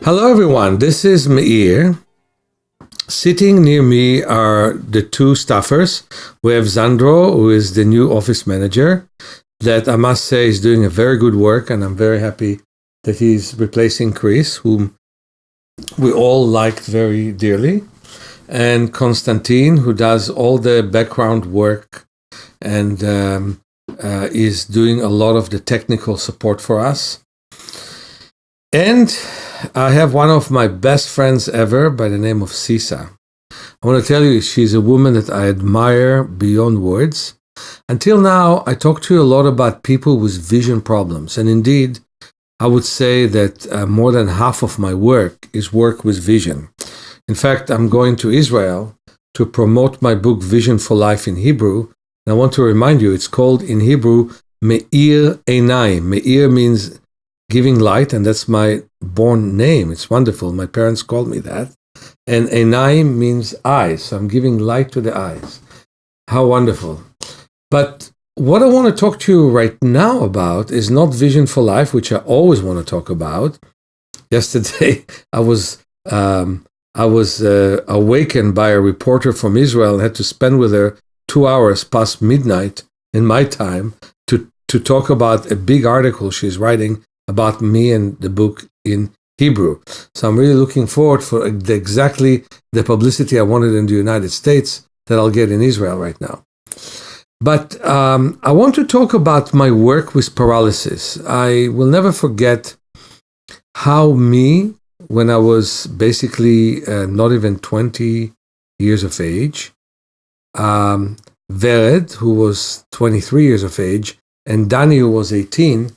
Hello, everyone. This is Meir. Sitting near me are the two staffers. We have Zandro, who is the new office manager, that I must say is doing a very good work, and I'm very happy that he's replacing Chris, whom we all liked very dearly, and Konstantin, who does all the background work and is doing a lot of the technical support for us. And I have one of my best friends ever by the name of Sisa. I want to tell you, she's a woman that I admire beyond words. Until now, I talked to you a lot about people with vision problems. And indeed, I would say that more than half of my work is work with vision. In fact, I'm going to Israel to promote my book, Vision for Life in Hebrew. And I want to remind you, it's called in Hebrew, Meir Einai. Meir means giving light, and that's my born name. It's wonderful. My parents called me that. And Einai means eyes. So I'm giving light to the eyes. How wonderful. But what I want to talk to you right now about is not Vision for Life, which I always want to talk about. Yesterday, I was awakened by a reporter from Israel and had to spend with her 2 hours past midnight in my time to talk about a big article she's writing about me and the book in Hebrew. So I'm really looking forward for exactly the publicity I wanted in the United States that I'll get in Israel right now. But I want to talk about my work with paralysis. I will never forget how me, when I was basically not even 20 years of age, Vered, who was 23 years of age, and Danny, who was 18,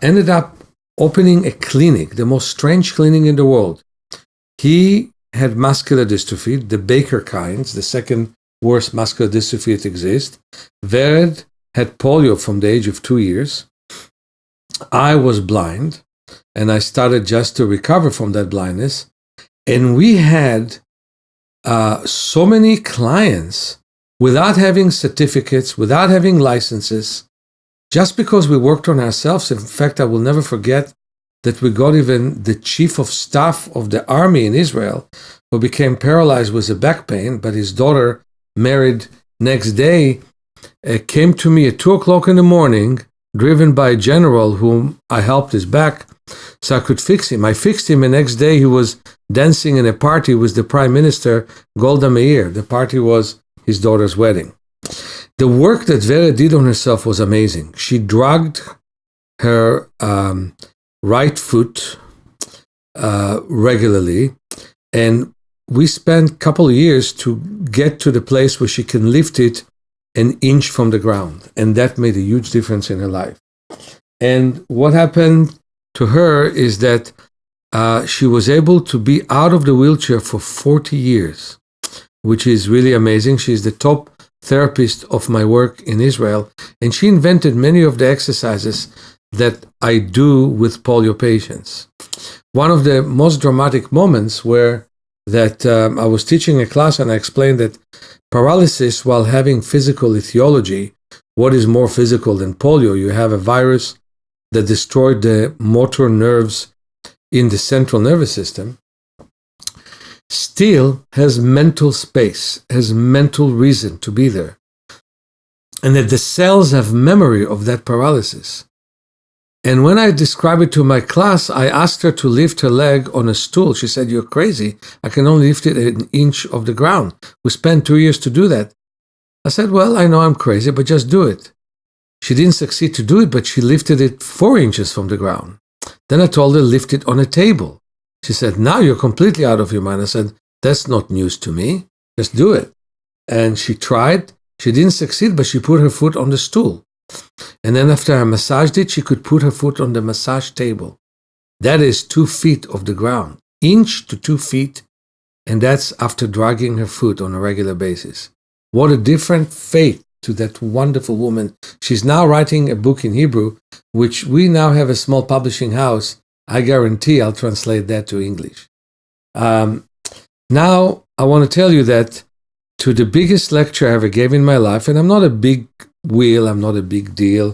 ended up opening a clinic, the most strange clinic in the world. He had muscular dystrophy, the Baker kinds, the second worst muscular dystrophy that exists. Vered had polio from the age of 2 years. I was blind, and I started just to recover from that blindness. And we had so many clients without having certificates, without having licenses, just because we worked on ourselves. In fact, I will never forget that we got even the chief of staff of the army in Israel, who became paralyzed with a back pain, but his daughter, married next day, came to me at 2 o'clock in the morning, driven by a general whom I helped his back, so I could fix him. I fixed him, and next day he was dancing in a party with the Prime Minister, Golda Meir. The party was his daughter's wedding. The work that Vera did on herself was amazing. She dragged her right foot regularly, and we spent a couple of years to get to the place where she can lift it an inch from the ground, and that made a huge difference in her life. And what happened to her is that she was able to be out of the wheelchair for 40 years, which is really amazing. She's the top therapist of my work in Israel, and she invented many of the exercises that I do with polio patients. One of the most dramatic moments were that I was teaching a class, and I explained that paralysis, while having physical etiology, what is more physical than polio? You have a virus that destroyed the motor nerves in the central nervous system, still has mental space, has mental reason to be there. And that the cells have memory of that paralysis. And when I described it to my class, I asked her to lift her leg on a stool. She said, "You're crazy. I can only lift it an inch of the ground. We spent 2 years to do that." I said, "Well, I know I'm crazy, but just do it." She didn't succeed to do it, but she lifted it 4 inches from the ground. Then I told her, lift it on a table. She said, "Now you're completely out of your mind." I said, "That's not news to me. Just do it." And she tried. She didn't succeed, but she put her foot on the stool. And then after I massaged it, she could put her foot on the massage table. That is 2 feet of the ground, inch to 2 feet. And that's after dragging her foot on a regular basis. What a different fate to that wonderful woman. She's now writing a book in Hebrew, which we now have a small publishing house. I guarantee I'll translate that to English. Now, I want to tell you that to the biggest lecture I ever gave in my life, and I'm not a big wheel, I'm not a big deal,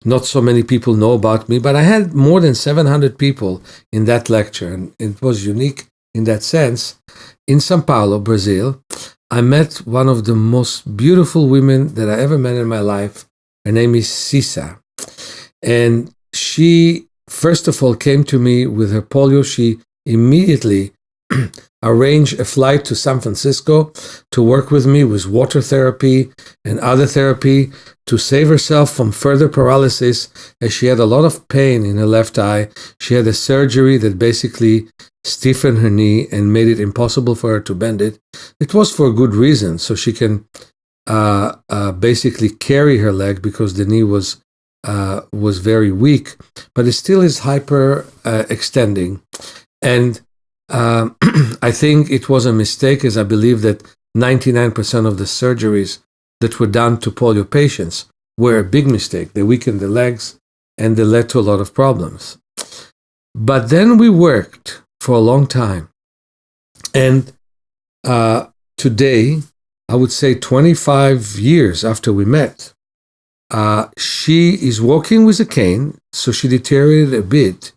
not so many people know about me, but I had more than 700 people in that lecture, and it was unique in that sense. In São Paulo, Brazil, I met one of the most beautiful women that I ever met in my life. Her name is Cissa. And she, first of all, came to me with her polio. She immediately arranged a flight to San Francisco to work with me with water therapy and other therapy to save herself from further paralysis, as she had a lot of pain in her left eye. She had a surgery that basically stiffened her knee and made it impossible for her to bend it. It was for a good reason, so she can basically carry her leg because the knee was very weak, but it still is hyper extending. And I think it was a mistake, as I believe that 99% of the surgeries that were done to polio patients were a big mistake. They weakened the legs and they led to a lot of problems. But then we worked for a long time. And today, I would say 25 years after we met, she is walking with a cane, so she deteriorated a bit,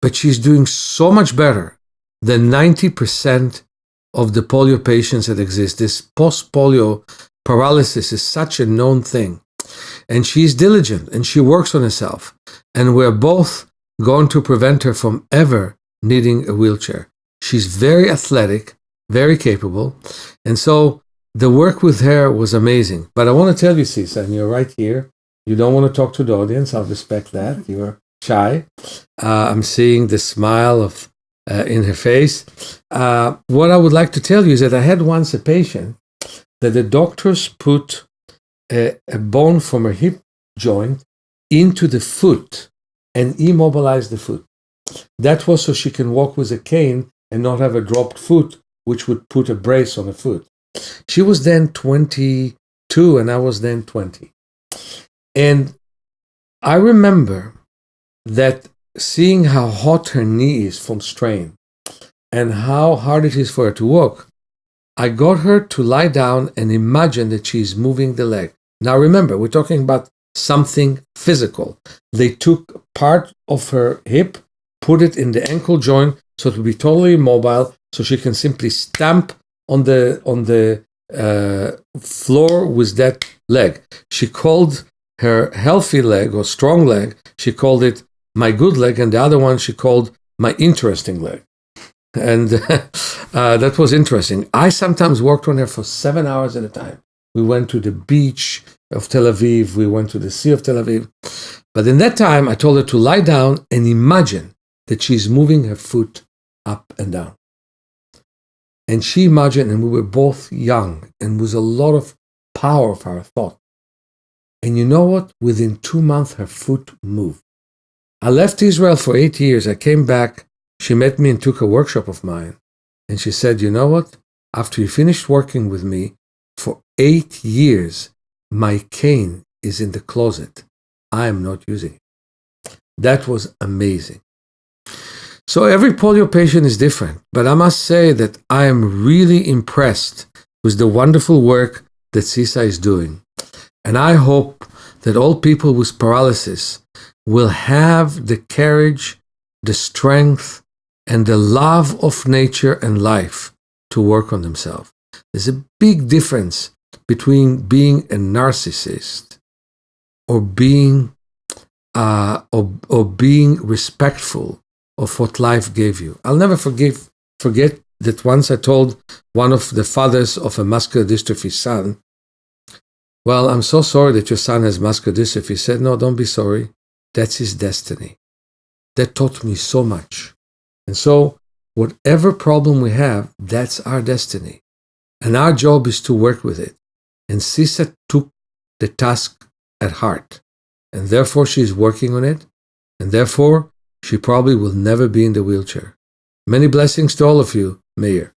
but she's doing so much better than 90% of the polio patients that exist. This post-polio paralysis is such a known thing. And she's diligent and she works on herself. And we're both going to prevent her from ever needing a wheelchair. She's very athletic, very capable. And so the work with her was amazing. But I want to tell you, Cissa, and you're right here. You don't want to talk to the audience. I'll respect that. You're shy. I'm seeing the smile of in her face. What I would like to tell you is that I had once a patient that the doctors put a bone from her hip joint into the foot and immobilized the foot. That was so she can walk with a cane and not have a dropped foot, which would put a brace on her foot. She was then 22 and I was then 20. And I remember that seeing how hot her knee is from strain and how hard it is for her to walk, I got her to lie down and imagine that she's moving the leg. Now remember, we're talking about something physical. They took part of her hip, put it in the ankle joint so it would be totally immobile, so she can simply stamp on the floor with that leg. She called her healthy leg or strong leg, she called it my good leg, and the other one she called my interesting leg. And that was interesting. I sometimes worked on her for 7 hours at a time. We went to the beach of Tel Aviv. We went to the Sea of Tel Aviv. But in that time, I told her to lie down and imagine that she's moving her foot up and down. And she imagined, and we were both young, and with a lot of power of our thought. And you know what? Within 2 months, her foot moved. I left Israel for 8 years. I came back. She met me and took a workshop of mine. And she said, you know what? After you finished working with me for 8 years, my cane is in the closet. I am not using it. That was amazing. So every polio patient is different, but I must say that I am really impressed with the wonderful work that Cissa is doing. And I hope that all people with paralysis will have the courage, the strength, and the love of nature and life to work on themselves. There's a big difference between being a narcissist or being respectful of what life gave you. I'll never forget that once I told one of the fathers of a muscular dystrophy son, well, I'm so sorry that your son has muscular dystrophy. He said, no, don't be sorry. That's his destiny. That taught me so much. And so whatever problem we have, that's our destiny. And our job is to work with it. And Cissa took the task at heart. And therefore she's working on it. And therefore she probably will never be in the wheelchair. Many blessings to all of you, Meir.